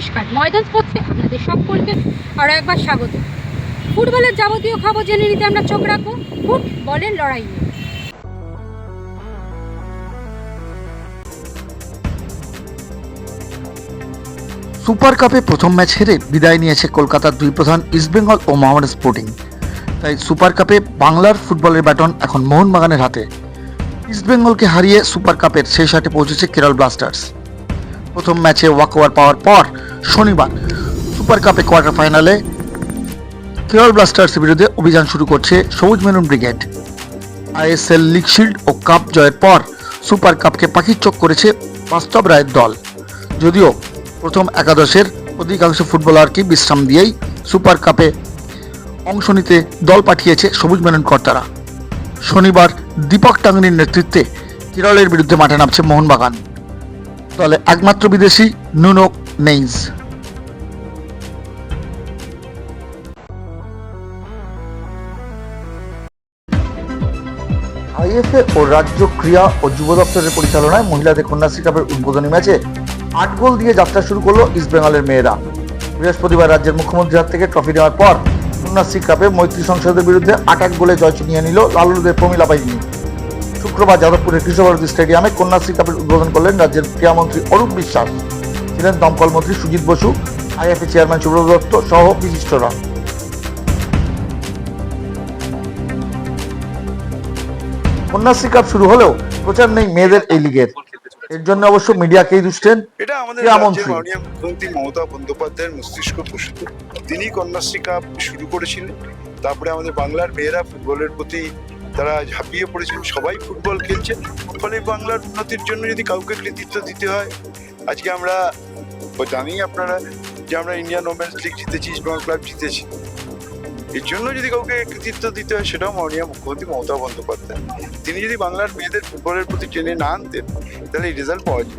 নমস্কার, ময়দান স্পোর্টসে আপনাদের সকলকে আরও একবার স্বাগত। ফুটবলের যাবতীয় খবর জেনে নিতে আমরা চোখ রাখবো ফুটবলের লড়াই নিয়ে। সুপার কাপে প্রথম ম্যাচ হেরে বিদায় নিয়েছে কলকাতার দুই প্রধান ইস্টবেঙ্গল ও মোহামেডান স্পোর্টিং। তাই সুপার কাপে বাংলার ফুটবলের ব্যাটন এখন মোহনবাগানের হাতে। ইস্টবেঙ্গলকে হারিয়ে সুপার কাপের শেষ আটে পৌঁছেছে কেরল ব্লাস্টার্স। প্রথম ম্যাচে ওয়াকওভার পাওয়ার পর শনিবার সুপার কাপে কোয়ার্টার ফাইনালে কেরল ব্লাস্টার্সের বিরুদ্ধে অভিযান শুরু করছে সবুজ মেরুন ব্রিগেড। আইএসএল লিগ শিল্ড ও কাপ জয়ের পর সুপার কাপকে পাখির চোখ করেছে বাস্তব রায়ের দল। যদিও প্রথম একাদশের অধিকাংশ ফুটবলারকে বিশ্রাম দিয়েই সুপার কাপে অংশ নিতে দল পাঠিয়েছে সবুজ মেরুন কর্তারা। শনিবার দীপক টাঙ্গনির নেতৃত্বে কেরলের বিরুদ্ধে মাঠে নামছে মোহনবাগান। দলে একমাত্র বিদেশি নুনো নেইজ। আইএফএ ও রাজ্য ক্রীড়া ও যুব দপ্তরের পরিচালনায় মহিলাদের কন্যাশ্রী কাপের উদ্বোধনী ম্যাচে 8 গোল দিয়ে যাত্রা শুরু করলো ইস্টবেঙ্গলের মেয়েরা। বৃহস্পতিবার রাজ্যের মুখ্যমন্ত্রীর হাত থেকে ট্রফি নেওয়ার পর কন্যাশ্রী কাপে মৈত্রী সংসদের বিরুদ্ধে 8 গোলে জয় ছিনিয়ে নিল লালুদের প্রমিলা বাহিনী। শুক্রবার যাদবপুরের কৃষ্ণভারতী স্টেডিয়ামে কন্যাশ্রী কাপের উদ্বোধন করলেন রাজ্যের ক্রীড়ামন্ত্রী অরূপ বিশ্বাস, ছিলেন দমকল মন্ত্রী সুজিত বসু, আইএফএ চেয়ারম্যান সুব্রত দত্ত সহ বিশিষ্টরা। কন্যাশ্রী কাপ শুরু হলেও প্রচার নেই মেয়েদের এই লিগের। এর জন্য অবশ্য মিডিয়াকেই দুষছেন এটা আমাদের রাজ্যের মাননীয় মুখ্যমন্ত্রী মমতা বন্দ্যোপাধ্যায়ের মস্তিষ্ক প্রসূত। তিনি কন্যাশ্রী কাপ শুরু করেছিলেন, তারপরে আমাদের বাংলার মেয়েরা ফুটবলের প্রতি তারা ঝাঁপিয়ে পড়েছেন, সবাই ফুটবল খেলছে। ফলে বাংলার উন্নতির জন্য যদি কাউকে কৃতিত্ব দিতে হয়, আজকে আমরা জানি আপনারা যে আমরা ইন্ডিয়ান ওমেন্স লিগ জিতেছি, ইস্টবেঙ্গল ক্লাব জিতেছি। এর জন্য যদি কাউকে কৃতিত্ব দিতে হয় সেটাও মাননীয় মুখ্যমন্ত্রী মমতা বন্দ্যোপাধ্যায়। তিনি যদি বাংলার মেয়েদের ফুটবলের প্রতি টেনে না আনতেন তাহলে এই রেজাল্ট পাওয়া যেত।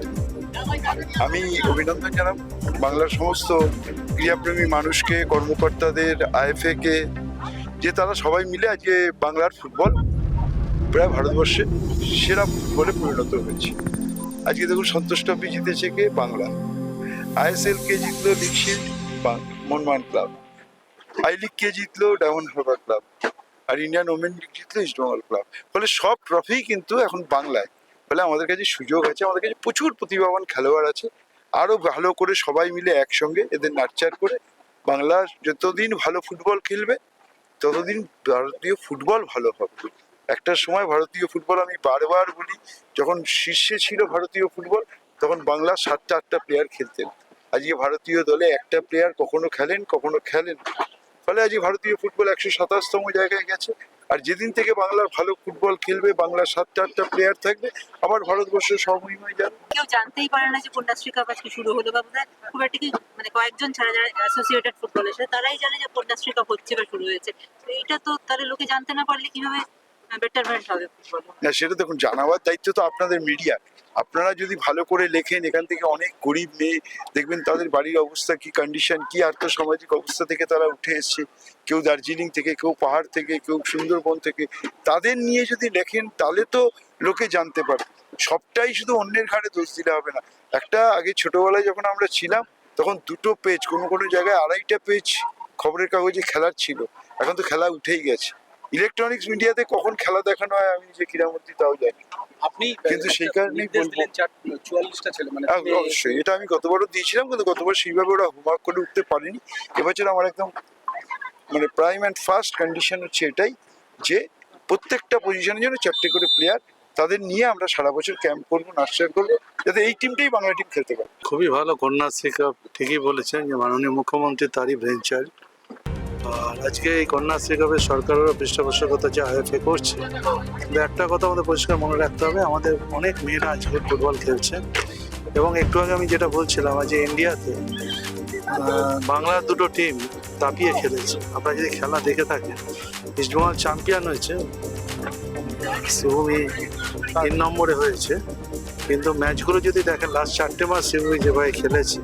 আমি অভিনন্দন জানাব বাংলার সমস্ত ক্রীড়াপ্রেমী মানুষকে, কর্মকর্তাদের, আইএফএ কে, যে তারা সবাই মিলে আজকে বাংলার ফুটবল প্রায় ভারতবর্ষে সেরা ফুটবলে পরিণত হয়েছে। আজকে দেখুন সন্তোষ ট্রফি জিতেছে কে? বাংলা। আইএসএল কে জিতলো league shield Mohun Bagan club, I league কে জিতলো ডায়মন্ড হারবার ক্লাব, আর ইন্ডিয়ান ওমেন লিগ জিতলো ইস্টবেঙ্গল ক্লাব। ফলে সব ট্রফি কিন্তু এখন বাংলায়। ফলে আমাদের কাছে সুযোগ আছে, আমাদের কাছে প্রচুর প্রতিভাবান খেলোয়াড় আছে। আরো ভালো করে সবাই মিলে একসঙ্গে এদের নার্চার করে বাংলা যতদিন ভালো ফুটবল খেলবে ততদিন ভারতীয় ফুটবল ভালো হবে। একটা সময় ভারতীয় ফুটবল, আমি বারবার বলি, যখন শীর্ষে ছিল ভারতীয় ফুটবল তখন বাংলা 7টা-8টা প্লেয়ার খেলতেন। আজকে ভারতীয় দলে একটা প্লেয়ার কখনো খেলেন কখনো খেলেন। ফলে আজকে ভারতীয় ফুটবল 127তম জায়গায় গেছে। আর যেদিন থেকে বাংলার ভালো ফুটবল খেলবে, বাংলার 7টা-8টা প্লেয়ার থাকবে, আবার ভারতবর্ষের সর্বমহিমায় যাবে। কেউ জানতেই পারে না যে কন্যাশ্রী কাপ আজকে শুরু হলো, বা খুব একটা কি মানে কয়েকজন ছাড়া যারা অ্যাসোসিয়েটেড ফুটবলের সাথে তারাই জানে যে কন্যাশ্রী কাপ হচ্ছে বা শুরু হয়েছে। এইটা তো তাহলে লোকে জানতে না পারলে কিভাবে বেটারমেন্ট হবে ফুটবল? না, সেটা দেখুন, জানাবার দায়িত্ব তো আপনাদের মিডিয়া। আপনারা যদি ভালো করে লেখেন, এখান থেকে অনেক গরিব মেয়ে দেখবেন তাদের বাড়ির অবস্থা কি, কন্ডিশন কি, আর্থসামাজিক অবস্থা থেকে তারা উঠে এসছে, কেউ দার্জিলিং থেকে, কেউ পাহাড় থেকে, কেউ সুন্দরবন থেকে, তাদের নিয়ে যদি লেখেন তাহলে তো লোকে জানতে পারবে। সবটাই শুধু অন্যের ঘাড়ে দোষ দিলে হবে না। একটা আগে ছোটবেলায় যখন আমরা ছিলাম তখন 2টো পেজ, কোনো জায়গায় 2.5টা পেজ খবরের কাগজে খেলার ছিল। এখন তো খেলা উঠেই গেছে। ইলেকট্রনিক্স মিডিয়াতে কখন খেলা দেখানো হয় আমি যে ক্রীড়ামন্ত্রী তাও জানি। আপনি কিন্তু সেই কারণেই বলবো 44টা ছেলে মানে অবশ্যই এটা আমি গতবারও দিয়েছিলাম, কিন্তু গতবার সেইভাবে ওরা হোমওয়ার্ক করে উঠতে পারেনি। এবছর আমার একদম মানে প্রাইম অ্যান্ড ফার্স্ট কন্ডিশন হচ্ছে এটাই যে প্রত্যেকটা পজিশনের জন্য 4টে করে প্লেয়ার, তাদের নিয়ে আমরা সারা বছর ক্যাম্প করবো, নার্চার করবো, যাতে এই টিমটাই বাংলা টিম খেলতে পারে। খুবই ভালো কন্যাশ্রী কাপ, ঠিকই বলেছেন যে মাননীয় মুখ্যমন্ত্রী তারই ব্রেনচাইল্ড। আর আজকে এই কন্যাশ্রী কাপের সরকারেরও পৃষ্ঠপোষকতা যে আইএফএ করছে, কিন্তু একটা কথা আমাদের পরিষ্কার মনে রাখতে হবে, আমাদের অনেক মেয়েরা আজকে ফুটবল খেলছে। এবং একটু আগে আমি যেটা বলছিলাম, আজ ইন্ডিয়াতে বাংলার 2টো টিম দাপিয়ে খেলেছে। আপনারা যদি খেলা দেখে থাকেন, ইস্টবেঙ্গল চ্যাম্পিয়ন হয়েছে, শিবভূমি 3 নম্বরে হয়েছে। কিন্তু ম্যাচগুলো যদি দেখেন, লাস্ট 4টে মাস শিবভূমি যেভাবে খেলেছে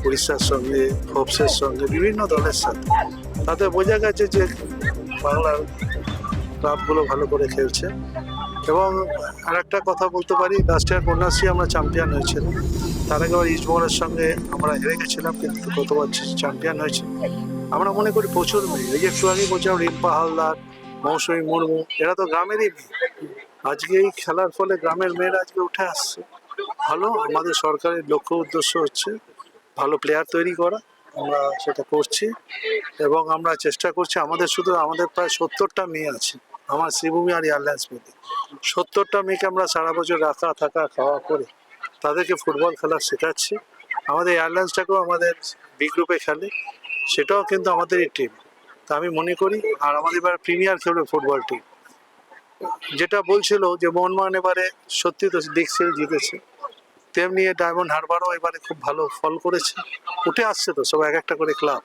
উড়িষ্যার সঙ্গে, হোপসের সঙ্গে, বিভিন্ন দলের সাথে, তাতে বোঝা গেছে যে বাংলার ক্লাবগুলো ভালো করে খেলছে। এবং আর একটা কথা বলতে পারি, লাস্ট ইয়ার কন্যাশ্রী আমরা চ্যাম্পিয়ন হয়েছিলাম, তার আগে আবার ইস্টবেঙ্গলের সঙ্গে আমরা হেরে গেছিলাম, কিন্তু গতবার চ্যাম্পিয়ন হয়েছে। আমরা মনে করি প্রচুর মেয়ে, এই যে একটু আগে বলছিলাম রিম্পা হালদার, মৌসুমী মুর্মু, এরা তো গ্রামেরই মেয়ে। আজকে এই খেলার ফলে গ্রামের মেয়েরা আজকে উঠে আসছে। ভালো, আমাদের সরকারের লক্ষ্য উদ্দেশ্য হচ্ছে ভালো প্লেয়ার তৈরি করা, আমরা সেটা করছি এবং আমরা চেষ্টা করছি। আমাদের প্রায় 70টা মেয়ে আছে আমার শ্রীভূমি আর এয়ারলাইন্স মিলে। 70টা মেয়েকে আমরা সারা বছর রাখা থাকা খাওয়া করে তাদেরকে ফুটবল খেলা শেখাচ্ছি। আমাদের এয়ারলাইন্সটাকেও আমাদের বি গ্রুপে খেলে, সেটাও কিন্তু আমাদেরই টিম। তা আমি মনে করি, আর আমাদের এবার প্রিমিয়ার খেলবে ফুটবল টিম। যেটা বলছিল যে মোহনবাগান এবারে সত্যি তো লিগ সিরিজ জিতেছে, তেমনি ডায়মন্ড হারবারও এবারে খুব ভালো ফল করেছে, উঠে আসছে তো সব এক একটা করে ক্লাব।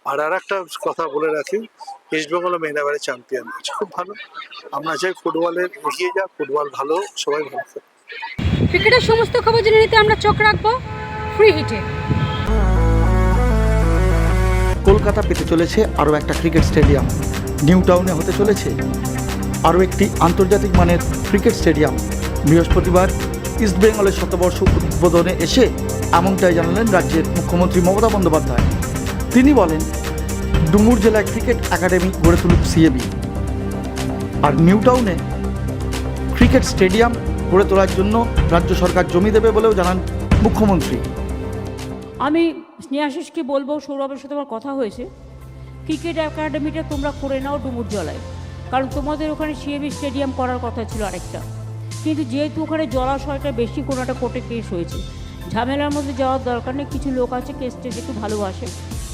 আর একটা কথা বলে রাখি, ইস্টবেঙ্গল মেয়েরা এবারে চ্যাম্পিয়ন হয়েছে, খুব ভালো। আমরা চাই ফুটবলের এগিয়ে যাক, ফুটবল ভালো, সবাই ভালো খেলে। ক্রিকেটের সমস্ত খবর জেনে নিতে আমরা চোখ রাখবো ফ্রি হিটে। কলকাতা পেতে চলেছে আরও একটা ক্রিকেট স্টেডিয়াম। নিউ টাউনে হতে চলেছে আরও একটি আন্তর্জাতিক মানের ক্রিকেট স্টেডিয়াম। বৃহস্পতিবার ইস্টবেঙ্গলের শতবর্ষ উদ্বোধনে এসে এমনটাই জানালেন রাজ্যের মুখ্যমন্ত্রী মমতা বন্দ্যোপাধ্যায়। তিনি বলেন, ডুমুর জেলায় ক্রিকেট একাডেমি গড়ে তুলুক সিএবি, আর নিউ টাউনে ক্রিকেট স্টেডিয়াম গড়ে তোলার জন্য রাজ্য সরকার জমি দেবে বলেও জানান মুখ্যমন্ত্রী। আমি স্নেহাশিসকে বলবো, সৌরভের সাথে আমার কথা হয়েছে, ক্রিকেট একাডেমিটা তোমরা করে নাও ডুমুর জলায়, কারণ তোমাদের ওখানে সিএবি স্টেডিয়াম করার কথা ছিল আরেকটা, কিন্তু যেহেতু ওখানে জলাশয়টা বেশি, কোনো একটা কোর্টে কেস হয়েছে, ঝামেলার মধ্যে যাওয়ার দরকার নেই। কিছু লোক আছে কেস টেস একটু ভালোবাসে,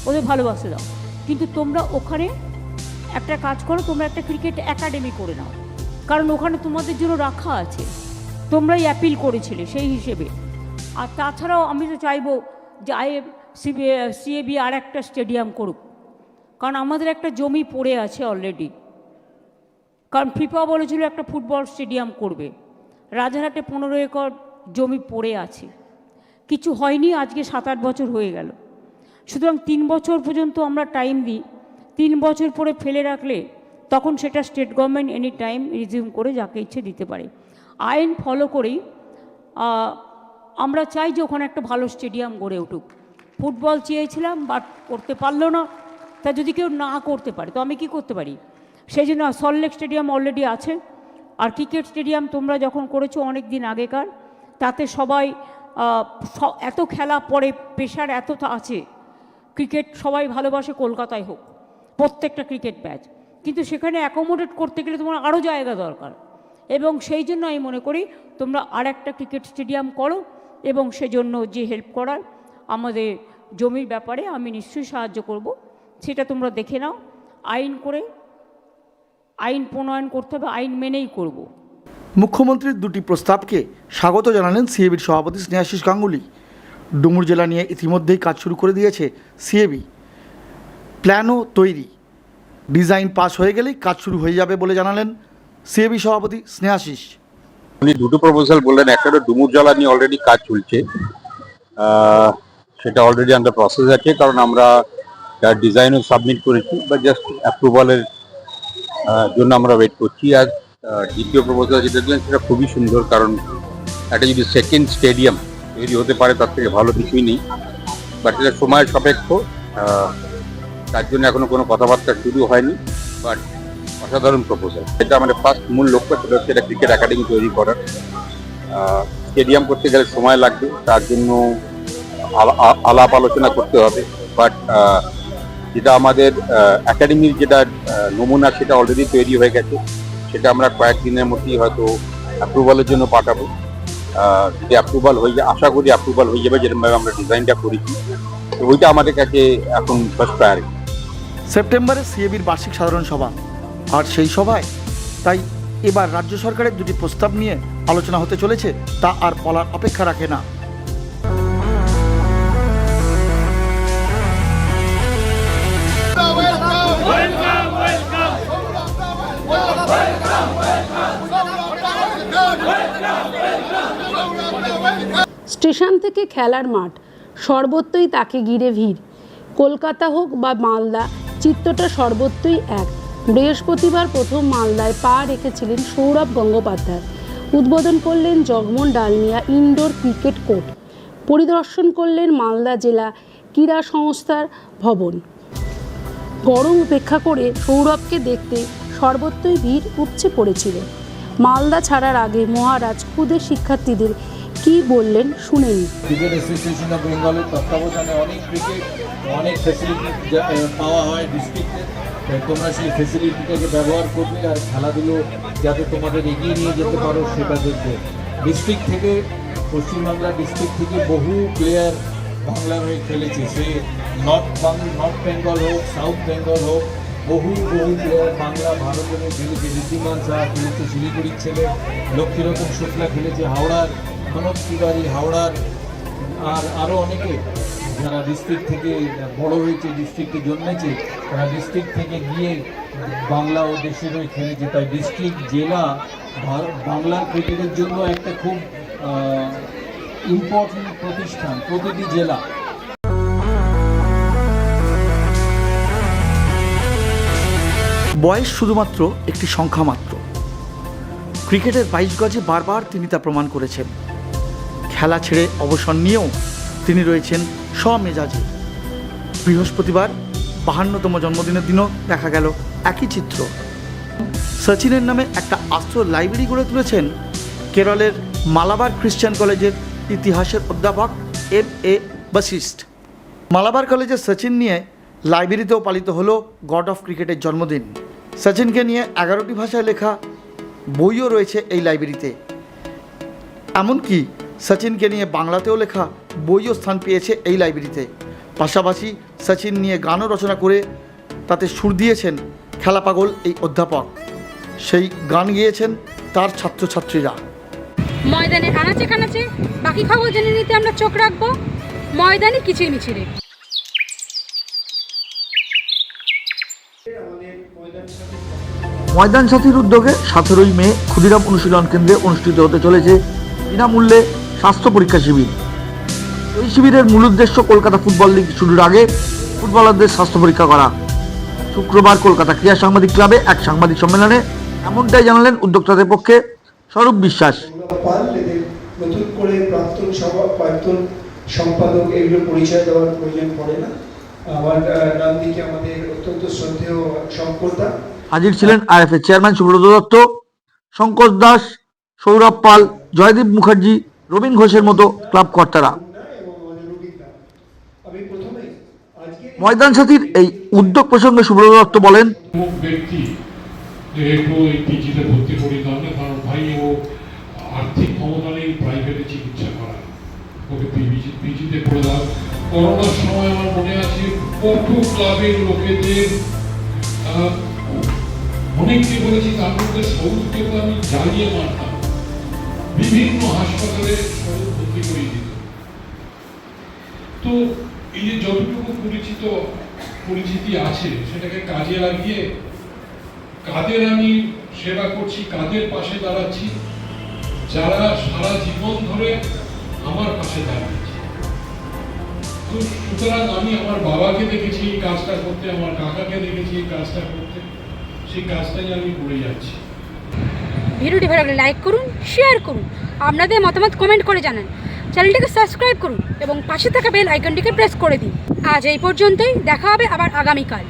ওদের ভালোবাসে দাও, কিন্তু তোমরা ওখানে একটা কাজ করো, তোমরা একটা ক্রিকেট একাডেমি করে নাও, কারণ ওখানে তোমাদের জন্য রাখা আছে, তোমরাই অ্যাপিল করেছিলে সেই হিসেবে। আর তাছাড়াও আমি তো চাইবো যে সিএবি আর একটা স্টেডিয়াম করুক, কারণ আমাদের একটা জমি পড়ে আছে অলরেডি, কারণ ফিফা বলেছিল একটা ফুটবল স্টেডিয়াম করবে, রাজারহাটে 15 একর জমি পড়ে আছে, কিছু হয়নি, আজকে 7-8 বছর হয়ে গেল। সুতরাং 3 বছর পর্যন্ত আমরা টাইম দিই, 3 বছর পরে ফেলে রাখলে তখন সেটা state government any time resume করে যাকে ইচ্ছে দিতে পারে। আইন ফলো করেই আমরা চাই যে ওখানে একটা ভালো স্টেডিয়াম গড়ে উঠুক। ফুটবল চেয়েছিলাম, বাট করতে পারলো না, তা যদি কেউ না করতে পারে তো আমি কি করতে পারি? সেই জন্য সল্টলেক স্টেডিয়াম অলরেডি আছে, আর ক্রিকেট স্টেডিয়াম তোমরা যখন করেছো অনেক দিন আগেকার, তাতে সবাই এত খেলা পড়ে, প্রেশার এত আছে, ক্রিকেট সবাই ভালোবাসে, কলকাতায় হোক প্রত্যেকটা ক্রিকেট ম্যাচ, কিন্তু সেখানে অ্যাকোমোডেট করতে গেলে তোমার আরও জায়গা দরকার, এবং সেই জন্য আমি মনে করি তোমরা আর একটা ক্রিকেট স্টেডিয়াম করো, এবং সেজন্য যে হেল্প করার আমাদের জমির ব্যাপারে আমি নিশ্চয়ই সাহায্য করব, সেটা তোমরা দেখে নাও। আইন প্রণয়ন করতে হবে, আইন মেনেই করব। মুখ্যমন্ত্রীর দুটি প্রস্তাবকে স্বাগত জানালেন সিএবির সভাপতি স্নেহাশিস গাঙ্গুলি। ডুমুর জেলা নিয়ে ইতিমধ্যেই কাজ শুরু করে দিয়েছে সিএবি, প্ল্যানও তৈরি, ডিজাইন পাস হয়ে গেলেই কাজ শুরু হয়ে যাবে বলে জানালেন সিএবি সভাপতি স্নেহাশিস। উনি দুটো প্রপোজাল বললেন, একটা হলো ডুমুর জলা নিয়ে অলরেডি কাজ চলছে, সেটা অলরেডি আন্ডার প্রসেস আছে, কারণ আমরা তার ডিজাইনও সাবমিট করেছি, বা জাস্ট অ্যাপ্রুভালের জন্য আমরা ওয়েট করছি। আর দ্বিতীয় প্রপোজাল যেটা দিলেন সেটা খুবই সুন্দর, কারণ একটা যদি সেকেন্ড স্টেডিয়াম তৈরি হতে পারে তার থেকে ভালো কিছুই নেই, বাট এটা সময় সাপেক্ষ, তার জন্য এখনো কোনো কথাবার্তা শুরু হয়নি, বাট অসাধারণ প্রপোজাল। এটা আমাদের ফার্স্ট মূল লক্ষ্য, সেটা হচ্ছে একটা ক্রিকেট একাডেমি তৈরি করার। স্টেডিয়াম করতে গেলে সময় লাগবে, তার জন্য আলাপ আলোচনা করতে হবে, বাট যেটা আমাদের একাডেমির যেটা নমুনা সেটা অলরেডি তৈরি হয়ে গেছে, সেটা আমরা কয়েকদিনের মধ্যেই হয়তো অ্যাপ্রুভালের জন্য পাঠাবো। যদি অ্যাপ্রুভাল হয়ে যায়, আশা করি অ্যাপ্রুভাল হয়ে যাবে যেরকমভাবে আমরা ডিজাইনটা করেছি, তো ওইটা আমাদের কাছে এখন ফার্স্ট প্রায়োরিটি। সেপ্টেম্বরে সিএবির বার্ষিক সাধারণ সভা, আর সেই সভায় তাই এবার রাজ্য সরকারের দুটি প্রস্তাব নিয়ে আলোচনা হতে চলেছে, তা আর বলার অপেক্ষা রাখে না। স্টেশন থেকে খেলার মাঠ, সর্বত্রই তাকে ঘিরে ভিড়। কলকাতা হোক বা মালদা, চিত্রটা সর্বত্রই এক। বৃহস্পতিবার প্রথম মালদায় পা রেখেছিলেন সৌরভ গঙ্গোপাধ্যায়। উদ্বোধন করলেন Jagmohan Dalmiya indoor cricket court. পরিদর্শন করলেন মালদা জেলা ক্রীড়া সংস্থার ভবন। গরম উপেক্ষা করে সৌরভকে দেখতে সর্বত্রই ভিড় উপচে পড়েছিল। মালদা ছাড়ার আগে মহারাজ খুদে শিক্ষার্থীদের কি বললেন শুনে নিন। ক্রিকেট অ্যাসোসিয়েশন অফ বেঙ্গলের তত্ত্বাবধানে অনেক ফ্যাসিলিটি পাওয়া হয় ডিস্ট্রিক্টে। তোমরা সেই ফ্যাসিলিটিটাকে ব্যবহার করবে আর খেলাধুলো যাতে তোমাদের এগিয়ে নিয়ে যেতে পারো সেটা দেখবে। ডিস্ট্রিক্ট থেকে পশ্চিমবাংলা ডিস্ট্রিক্ট থেকে বহু প্লেয়ার বাংলার হয়ে খেলেছে, সে নর্থ বেঙ্গল হোক, সাউথ বেঙ্গল হোক, বহু প্লেয়ার বাংলা ভারতের হয়ে খেলেছে। ঋদ্ধিমান শাহ খেলেছে শিলিগুড়ির ছেলে, লক্ষ্মীরতন শুক্লা খেলেছে হাওড়ার, মনোজ তিওয়ারি হাওড়ার, আর আরও অনেকে যারা ডিস্ট্রিক্ট থেকে বড় হয়েছে, ডিস্ট্রিক্টে জন্মেছে, তারা ডিস্ট্রিক্ট থেকে গিয়ে বাংলা ও দেশের হয়ে খেলেছে। তাই ডিস্ট্রিক্ট জেলা বাংলার ক্রিকেটের জন্য একটা খুব ইম্পর্টেন্ট প্রতিষ্ঠান, প্রতিটি জেলা। বয়স শুধুমাত্র একটি সংখ্যা মাত্র। ক্রিকেটের 22 গজে বারবার তিনি তা প্রমাণ করেছেন। খেলা ছেড়ে অবসর নিয়েও তিনি রয়েছেন স্বমেজাজে। বৃহস্পতিবার 52তম জন্মদিনের দিনও দেখা গেল একই চিত্র। সচিনের নামে একটা আস্ত লাইব্রেরি গড়ে তুলেছেন কেরলের মালাবার খ্রিস্টান কলেজের ইতিহাসের অধ্যাপক M.A. বশিষ্ঠ। মালাবার কলেজের সচিন নিয়ে লাইব্রেরিতেও পালিত হলো গড অফ ক্রিকেটের জন্মদিন। সচিনকে নিয়ে 11টি ভাষায় লেখা বইও রয়েছে এই লাইব্রেরিতে। এমনকি সচিনকে নিয়ে বাংলাতেও লেখা বইও স্থান পেয়েছে এই লাইব্রেরিতে। পাশাপাশি সচিন নিয়ে গানও রচনা করে তাতে সুর দিয়েছেন খেলা পাগল এই অধ্যাপক। সেই গান গেয়েছেন তার ছাত্রছাত্রীরা। ময়দানের আনাচে কানাচে বাকি খবর জেনে নিতে আমরা চোখ রাখবো ময়দানে কিচিরমিচিরে। ময়দান সাথীর উদ্যোগে 17ই মে ক্ষুদিরাম অনুশীলন কেন্দ্রে অনুষ্ঠিত হতে চলেছে বিনামূল্যে স্বাস্থ্য পরীক্ষা শিবির। এই শিবিরের মূল উদ্দেশ্য কলকাতা ফুটবল লিগ শুরুর আগে ফুটবলারদের স্বাস্থ্য পরীক্ষা করা। শুক্রবার কলকাতা ক্রীড়া সাংবাদিক ক্লাবে এক সাংবাদিক সম্মেলনে এমনটাই জানালেন উদ্যোক্তাদের পক্ষে স্বরূপ বিশ্বাস। নতুন করে প্রাক্তন সম্পাদক এগুলো পরিচয় দেওয়ার প্রয়োজন পড়ে না। আমার ডান দিকে আমাদের অত্যন্ত শ্রদ্ধেয় শঙ্করদা। হাজির ছিলেন আইএফএ চেয়ারম্যান সুব্রত দত্ত, শঙ্কর দাস, সৌরভ পাল, জয়দীপ মুখার্জি, রবীন ঘোষের মতো ক্লাব কর্তারা। ময়দান সাথীর এই উদ্যোগ প্রসঙ্গে সুব্রত দত্ত বলেন, ব্যক্তি একটু এই পিজিতে ভর্তি করি না, কারণ ভাই ও আর্থিক ক্ষমতা নেই প্রাইভেটে চিকিৎসা করা, ওকে পিজিতে করে দাও। করোনার সময় আমার মনে আছে কত ক্লাবের লোকেদের অনেককে বলেছি, তার মধ্যে সৌরভকে তো আমি জ্বালিয়ে মারতাম, বিভিন্ন হাসপাতালে সৌরভ ভর্তি করিয়ে দিত। তো এই যে যতটুকু পরিচিতি আছে সেটাকে কাজে লাগিয়ে কাদের আমি সেবা করছি, কাদের পাশে দাঁড়াচ্ছি, যারা সারা জীবন ধরে আমার পাশে দাঁড়িয়েছে। তো সুতরাং আমি আমার বাবাকে দেখেছি এই কাজটা করতে, আমার কাকাকে দেখেছি এই কাজটা করতে, সেই কাজটাই আমি করে যাচ্ছি। ভিডিওটি ভালো লাগলে লাইক করুন, শেয়ার করুন, আপনাদের মতামত কমেন্ট করে জানান, চ্যানেলটিকে সাবস্ক্রাইব করুন এবং পাশে থাকা বেল আইকনটিকে প্রেস করে দিন। আজ এই পর্যন্তই, দেখা হবে আবার আগামীকাল।